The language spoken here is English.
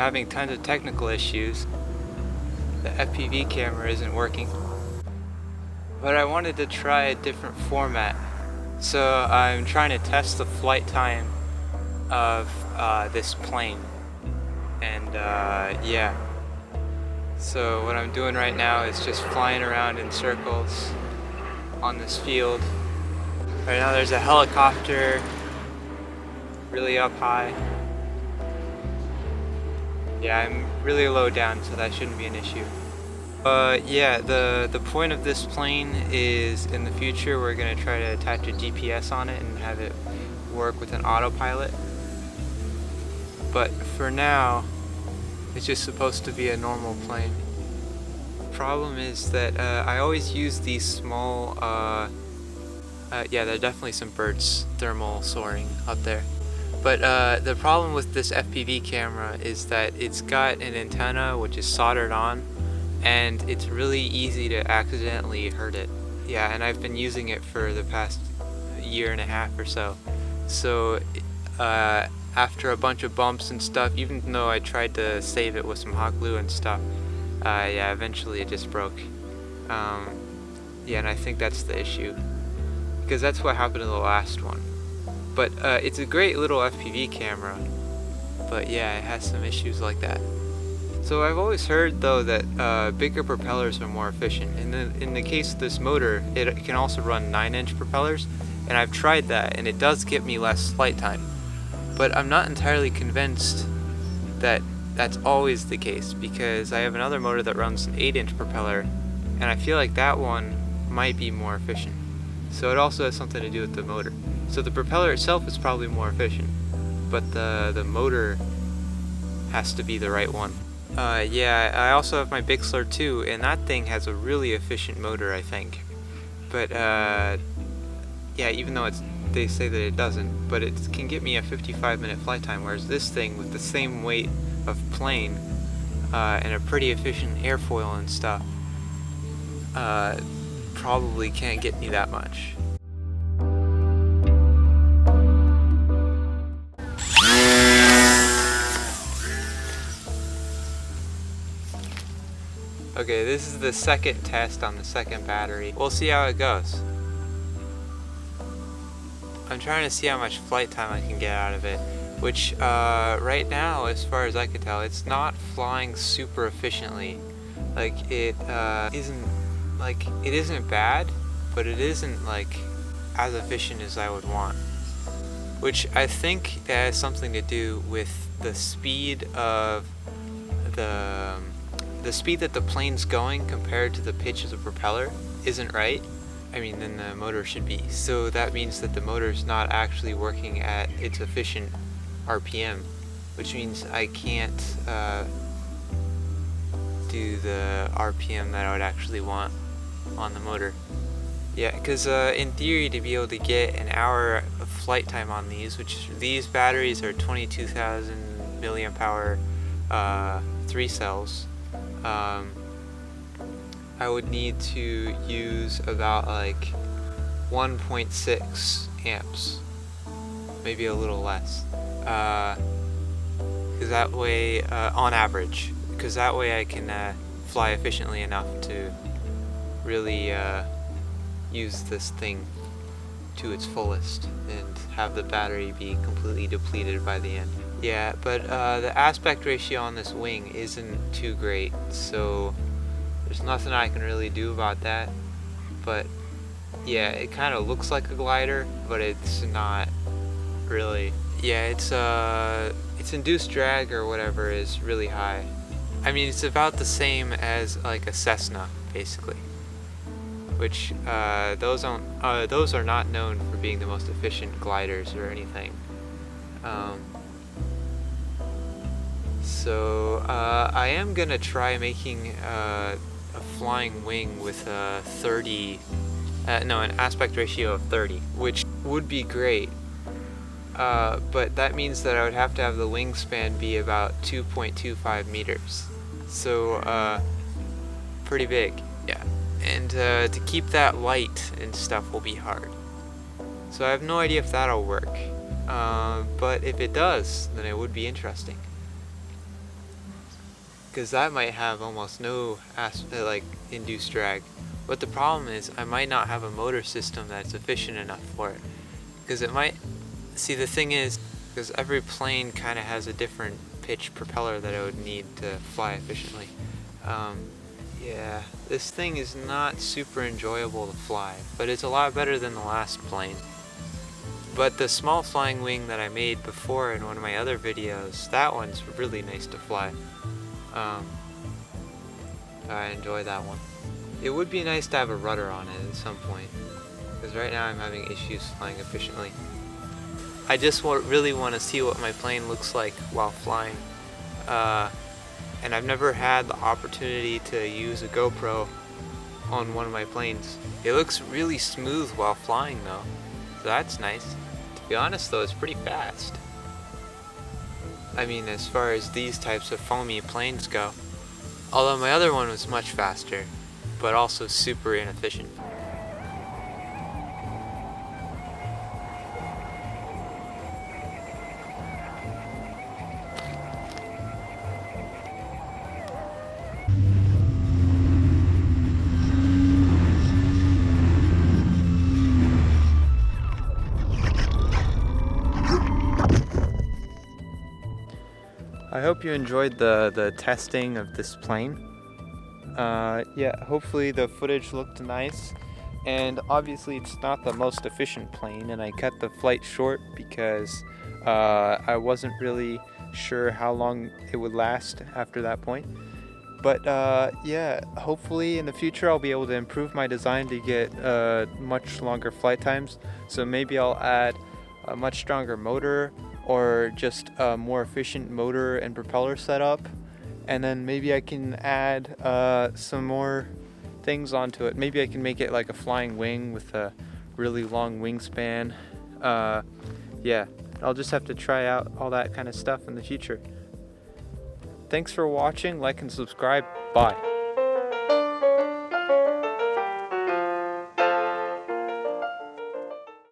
having tons of technical issues. The FPV camera isn't working. But I wanted to try a different format. So I'm trying to test the flight time of this plane. And yeah. So what I'm doing right now is just flying around in circles on this field. Right now there's a helicopter really up high. Yeah, I'm really low down, so that shouldn't be an issue. Yeah, the point of this plane is in the future we're going to try to attach a GPS on it and have it work with an autopilot. But for now, it's just supposed to be a normal plane. Problem is that I always use these small, yeah, there are definitely some birds thermal soaring up there. But the problem with this FPV camera is that it's got an antenna which is soldered on, and it's really easy to accidentally hurt it. Yeah, and I've been using it for the past year and a half or so. So after a bunch of bumps and stuff, even though I tried to save it with some hot glue and stuff, yeah, eventually it just broke. Yeah, and I think that's the issue, because that's what happened to the last one. But it's a great little FPV camera, but yeah, it has some issues like that. So I've always heard though that bigger propellers are more efficient. In the case of this motor, it can also run 9-inch propellers, and I've tried that, and it does get me less flight time. But I'm not entirely convinced that that's always the case, because I have another motor that runs an 8-inch propeller, and I feel like that one might be more efficient. So it also has something to do with the motor. So the propeller itself is probably more efficient, but the motor has to be the right one. Yeah, I also have my Bixler too, and that thing has a really efficient motor, I think. But yeah, even though they say that it doesn't, but it can get me a 55-minute flight time, whereas this thing with the same weight of plane and a pretty efficient airfoil and stuff probably can't get me that much. Okay, this is the second test on the second battery. We'll see how it goes. I'm trying to see how much flight time I can get out of it, which right now, as far as I can tell, it's not flying super efficiently. Like it isn't bad, but it isn't like as efficient as I would want. Which I think that has something to do with the speed of the speed that the plane's going compared to the pitch of the propeller isn't right. I mean, then the motor should be. So that means that the motor's not actually working at its efficient RPM, which means I can't do the RPM that I would actually want on the motor. Yeah, because in theory, to be able to get an hour of flight time on these, which these batteries are 22,000 milliamp hour 3 cells, I would need to use about like 1.6 amps, maybe a little less, because that way, on average, because that way I can fly efficiently enough to really use this thing to its fullest and have the battery be completely depleted by the end. Yeah, but the aspect ratio on this wing isn't too great, so there's nothing I can really do about that. But yeah, it kind of looks like a glider, but it's not really. Yeah, it's induced drag or whatever is really high. I mean, it's about the same as like a Cessna, basically. Which those are not known for being the most efficient gliders or anything. So I am gonna try making a flying wing with a an aspect ratio of 30, which would be great. But that means that I would have to have the wingspan be about 2.25 meters. So pretty big, yeah. And to keep that light and stuff will be hard. So I have no idea if that'll work. But if it does, then it would be interesting. because that might have almost no like induced drag. But the problem is I might not have a motor system that's efficient enough for it, because it might, see the thing is, because every plane kind of has a different pitch propeller that it would need to fly efficiently. Yeah, this thing is not super enjoyable to fly, but it's a lot better than the last plane. But the small flying wing that I made before in one of my other videos, that one's really nice to fly. I enjoy that one. It would be nice to have a rudder on it at some point, because right now I'm having issues flying efficiently. I just really want to see what my plane looks like while flying. And I've never had the opportunity to use a GoPro on one of my planes. It looks really smooth while flying though, so that's nice. To be honest though, it's pretty fast. I mean, as far as these types of foamy planes go. Although my other one was much faster, but also super inefficient. I hope you enjoyed the testing of this plane. Yeah, hopefully the footage looked nice, and obviously it's not the most efficient plane, and I cut the flight short because I wasn't really sure how long it would last after that point. But yeah, hopefully in the future I'll be able to improve my design to get much longer flight times. So maybe I'll add a much stronger motor, or just a more efficient motor and propeller setup, and then maybe I can add some more things onto it. Maybe I can make it like a flying wing with a really long wingspan. Yeah, I'll just have to try out all that kind of stuff in the future. Thanks for watching, like and subscribe, bye.